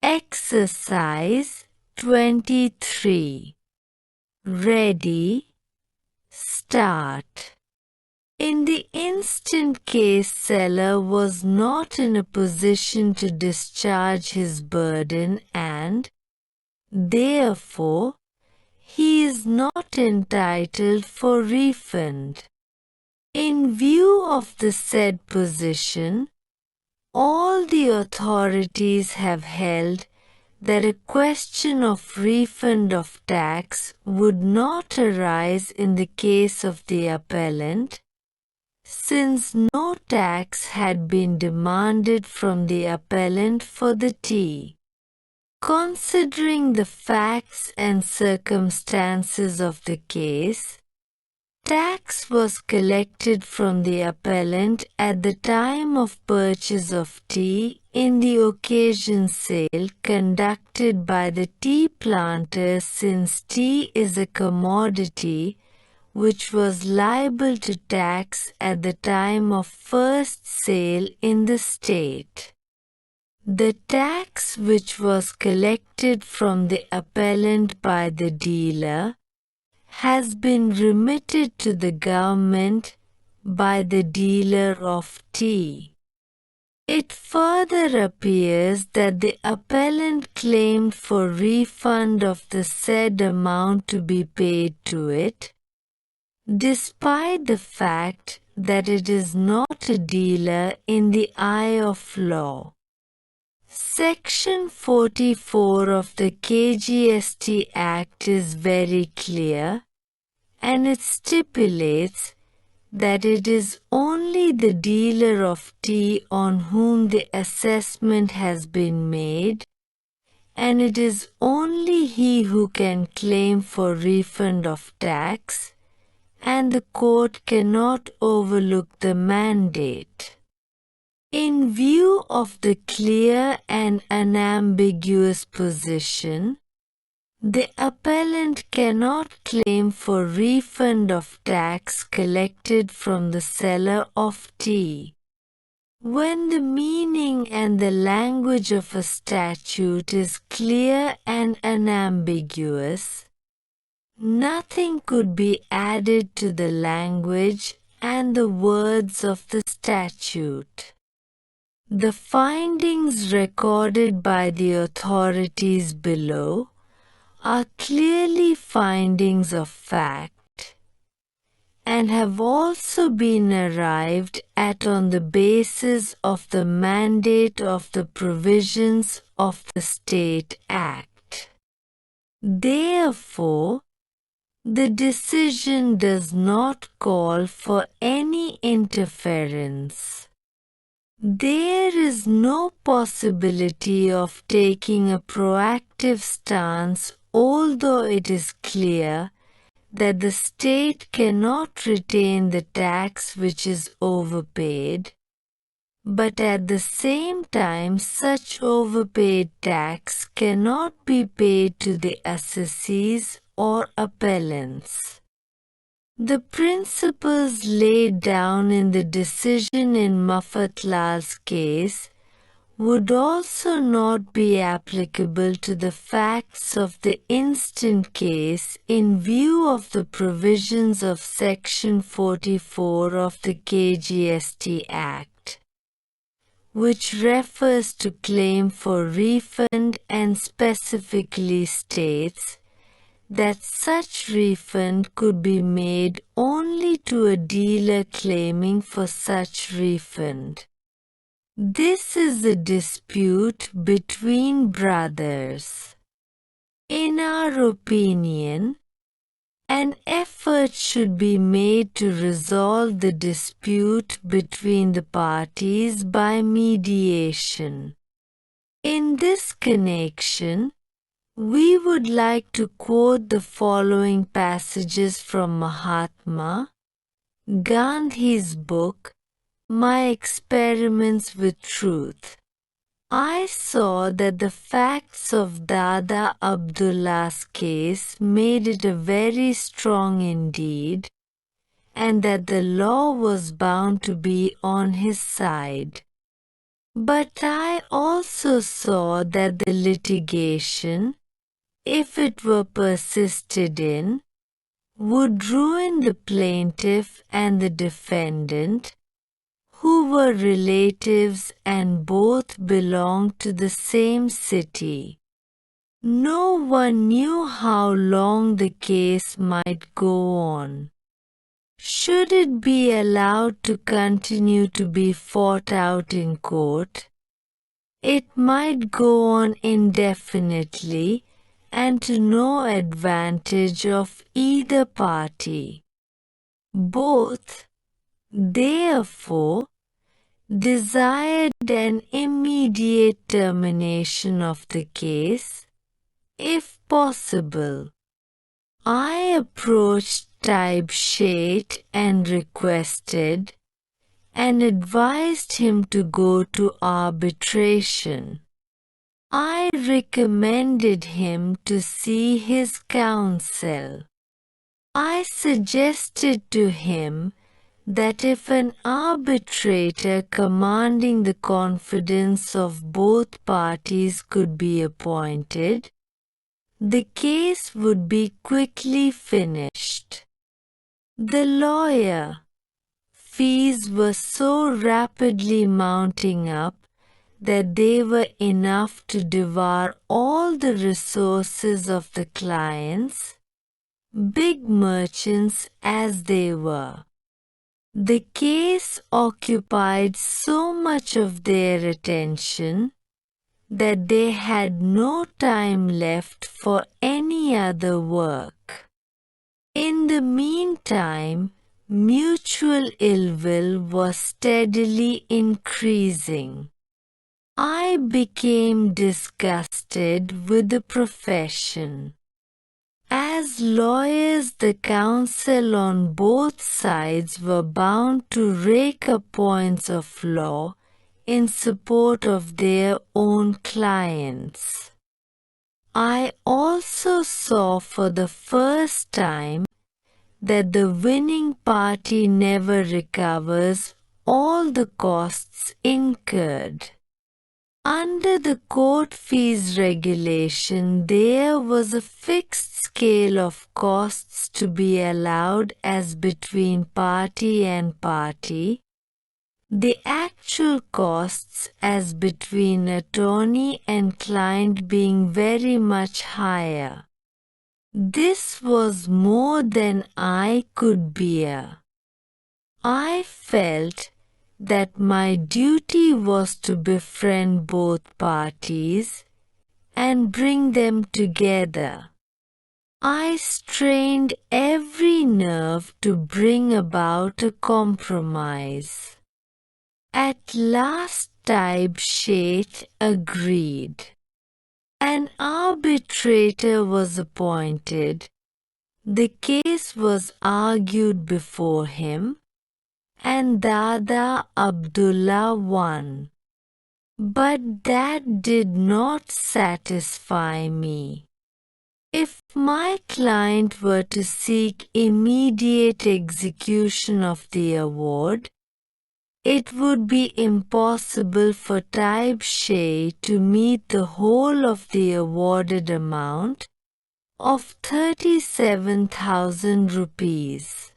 Exercise 23. Ready, start. In the instant case, seller was not in a position to discharge his burden and, therefore, he is not entitled for refund. In view of the said position, all the authorities have held that a question of refund of tax would not arise in the case of the appellant, since no tax had been demanded from the appellant for the tea. Considering the facts and circumstances of the case, tax was collected from the appellant at the time of purchase of tea in the occasion sale conducted by the tea planters, since tea is a commodity which was liable to tax at the time of first sale in the state. The tax which was collected from the appellant by the dealer has been remitted to the government by the dealer of tea. It further appears that the appellant claimed for refund of the said amount to be paid to it, despite the fact that it is not a dealer in the eye of law. Section 44 of the KGST Act is very clear, and it stipulates that it is only the dealer of tea on whom the assessment has been made, and it is only he who can claim for refund of tax, and the court cannot overlook the mandate. In view of the clear and unambiguous position, the appellant cannot claim for refund of tax collected from the seller of tea. When the meaning and the language of a statute is clear and unambiguous, nothing could be added to the language and the words of the statute. The findings recorded by the authorities below are clearly findings of fact, and have also been arrived at on the basis of the mandate of the provisions of the State Act. Therefore, the decision does not call for any interference. There is no possibility of taking a proactive stance, although it is clear that the state cannot retain the tax which is overpaid, but at the same time such overpaid tax cannot be paid to the assessees or appellants. The principles laid down in the decision in Mafatlal's case would also not be applicable to the facts of the instant case in view of the provisions of Section 44 of the KGST Act, which refers to claim for refund and specifically states that such refund could be made only to a dealer claiming for such refund. This is a dispute between brothers. In our opinion, an effort should be made to resolve the dispute between the parties by mediation. In this connection, we would like to quote the following passages from Mahatma Gandhi's book, My Experiments with Truth. I saw that the facts of Dada Abdullah's case made it a very strong indeed, and that the law was bound to be on his side. But I also saw that the litigation, if it were persisted in, would ruin the plaintiff and the defendant, who were relatives and both belonged to the same city. No one knew how long the case might go on. Should it be allowed to continue to be fought out in court, it might go on indefinitely and to no advantage of either party. Both, therefore, desired an immediate termination of the case, if possible. I approached Dictation and requested and advised him to go to arbitration. I recommended him to see his counsel. I suggested to him that if an arbitrator commanding the confidence of both parties could be appointed, the case would be quickly finished. The lawyer fees were so rapidly mounting up that they were enough to devour all the resources of the clients, big merchants as they were. The case occupied so much of their attention that they had no time left for any other work. In the meantime, mutual ill will was steadily increasing. I became disgusted with the profession. As lawyers, the counsel on both sides were bound to rake up points of law in support of their own clients. I also saw for the first time that the winning party never recovers all the costs incurred. Under the court fees regulation, there was a fixed scale of costs to be allowed as between party and party, the actual costs as between attorney and client being very much higher. This was more than I could bear. I felt that my duty was to befriend both parties and bring them together. I strained every nerve to bring about a compromise. At last Dictation agreed. An arbitrator was appointed. The case was argued before him, and Dada Abdullah won. But that did not satisfy me. If my client were to seek immediate execution of the award, it would be impossible for Dictation to meet the whole of the awarded amount of 37,000 rupees.